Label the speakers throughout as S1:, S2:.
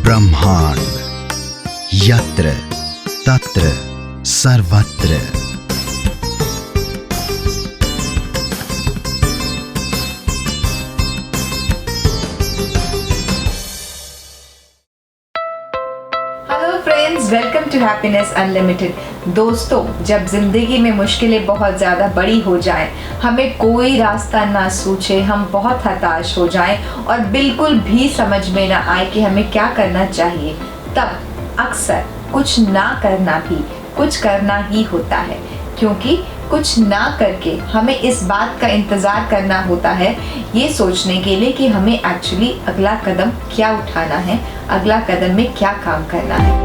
S1: ब्रह्मांड यत्र तत्र सर्वत्र।
S2: Hello friends, welcome to happiness unlimited. दोस्तों, जब जिंदगी में मुश्किलें बहुत ज़्यादा बड़ी हो जाएं, हमें कोई रास्ता ना सूझे, हम बहुत हताश हो जाएं और बिल्कुल भी समझ में ना आए कि हमें क्या करना चाहिए, तब अक्सर कुछ ना करना भी कुछ करना ही होता है। क्योंकि कुछ ना करके हमें इस बात का इंतज़ार करना होता है, ये सोचने के लिए कि हमें एक्चुअली अगला कदम क्या उठाना है, अगला कदम में क्या काम करना है।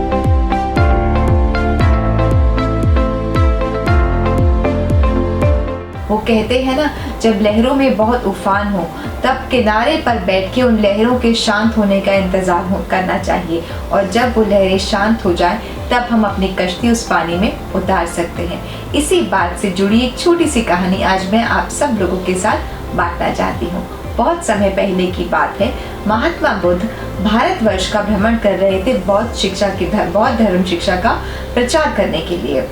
S2: वो कहते हैं ना, जब लहरों में बहुत उफान हो तब किनारे पर बैठ के उन लहरों के शांत होने का इंतज़ार करना चाहिए, और जब वो लहरें शांत हो जाएं तब हम अपनी कश्ती उस पानी में उतार सकते हैं। इसी बात से जुड़ी एक छोटी सी कहानी आज मैं आप सब लोगों के साथ बांटना चाहती हूँ। बहुत समय पहले की बात है। महात्मा बुद्ध भारतवर्ष का भ्रमण कर रहे थे बौद्ध धर्म शिक्षा का प्रचार करने के लिए।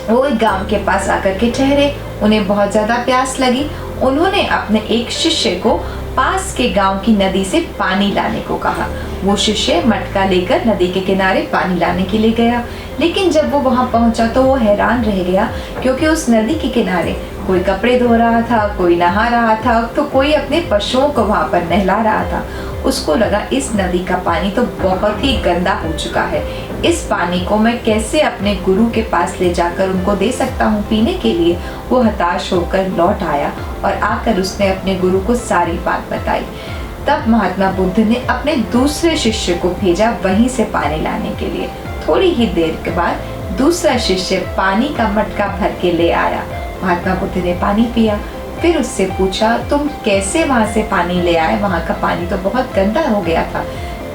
S2: वो एक गांव के पास आकर के ठहरे। उन्हें बहुत ज़्यादा प्यास लगी। उन्होंने अपने एक शिष्य को पास के गांव की नदी से पानी लाने को कहा। वो शिष्य मटका लेकर नदी के किनारे पानी लाने के लिए गया, लेकिन जब वो वहां पहुंचा तो वो हैरान रह गया, क्योंकि उस नदी के किनारे कोई कपड़े धो रहा था, कोई नहा रहा था, तो कोई अपने पशुओं को वहां पर नहला रहा था। उसको लगा इस नदी का पानी तो बहुत ही गंदा हो चुका है, इस पानी को मैं कैसे अपने गुरु के पास ले जाकर उनको दे सकता हूँ पीने के लिए। वो हताश होकर लौट आया और आकर उसने अपने गुरु को सारी बात बताई। तब महात्मा बुद्ध ने अपने दूसरे शिष्य को भेजा वहीं से पानी लाने के लिए। थोड़ी ही देर के बाद दूसरा शिष्य पानी का मटका भर के ले आया। महात्मा बुद्ध ने पानी पिया, फिर उससे पूछा, तुम कैसे वहां से पानी ले आए? वहां का पानी तो बहुत गंदा हो गया था।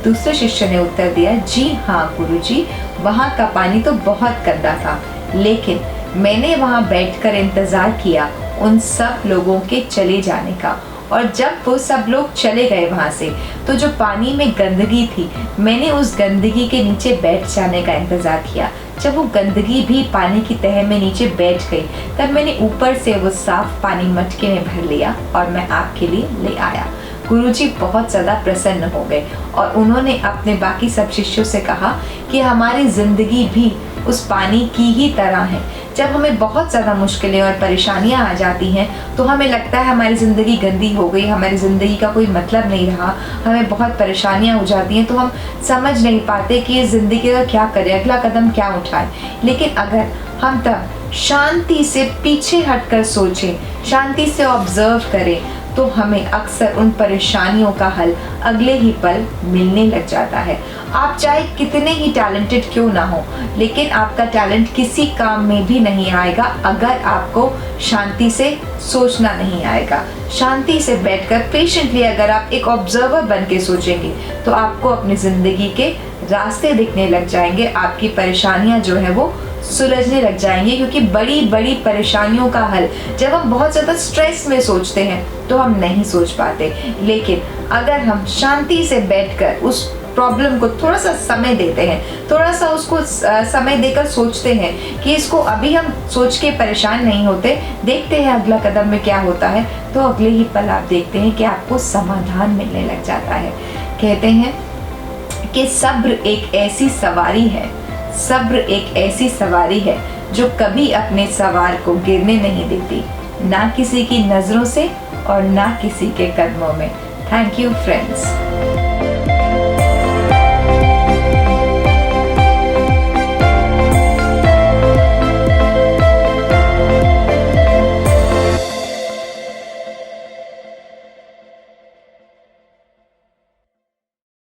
S2: दूसरे शिष्य ने उत्तर दिया, जी हाँ गुरुजी, वहां का पानी तो बहुत गंदा था, लेकिन मैंने वहां बैठकर इंतजार किया उन सब लोगों के चले जाने का, और जब वो सब लोग चले गए वहां से, तो जो पानी में गंदगी थी, मैंने उस गंदगी के नीचे बैठ जाने का इंतजार किया। जब वो गंदगी भी पानी की तह में नीचे बैठ गई, तब मैंने ऊपर से वो साफ पानी मटके में भर लिया और मैं आपके लिए ले आया। गुरुजी बहुत ज़्यादा प्रसन्न हो गए और उन्होंने अपने बाकी सब शिष्यों से कहा कि हमारी ज़िंदगी भी उस पानी की ही तरह है। जब हमें बहुत ज़्यादा मुश्किलें और परेशानियां आ जाती हैं, तो हमें लगता है हमारी ज़िंदगी गंदी हो गई, हमारी ज़िंदगी का कोई मतलब नहीं रहा, हमें बहुत परेशानियां हो जाती हैं, तो हम समझ नहीं पाते कि इस ज़िंदगी का क्या करें, अगला कदम क्या उठाएं। लेकिन अगर हम तब शांति से पीछे हटकर सोचें, शांति से ऑब्जर्व करें, तो हमें अक्सर उन परेशानियों का हल अगले ही पल मिलने लग जाता है। आप चाहे कितने ही टैलेंटेड क्यों ना हो, लेकिन आपका टैलेंट किसी काम में भी नहीं आएगा अगर आपको शांति से सोचना नहीं आएगा। शांति से बैठकर पेशेंटली अगर आप एक ऑब्जर्वर बन के सोचेंगे, तो आपको अपनी ज़िंदगी के रास्ते दिखने लग जाएंगे, आपकी परेशानियां जो है वो सुलझने लग जाएंगे। क्योंकि बड़ी बड़ी परेशानियों का हल जब हम बहुत ज़्यादा स्ट्रेस में सोचते हैं तो हम नहीं सोच पाते, लेकिन अगर हम शांति से बैठकर उस प्रॉब्लम को थोड़ा सा समय देते हैं, थोड़ा सा उसको समय देकर सोचते हैं कि इसको अभी हम सोच के परेशान नहीं होते, देखते हैं अगला कदम में क्या होता है, तो अगले ही पल आप देखते हैं कि आपको समाधान मिलने लग जाता है। कहते हैं कि सब्र एक ऐसी सवारी है, सब्र एक ऐसी सवारी है जो कभी अपने सवार को गिरने नहीं देती, ना किसी की नज़रों से और ना किसी के कदमों में। Thank you friends.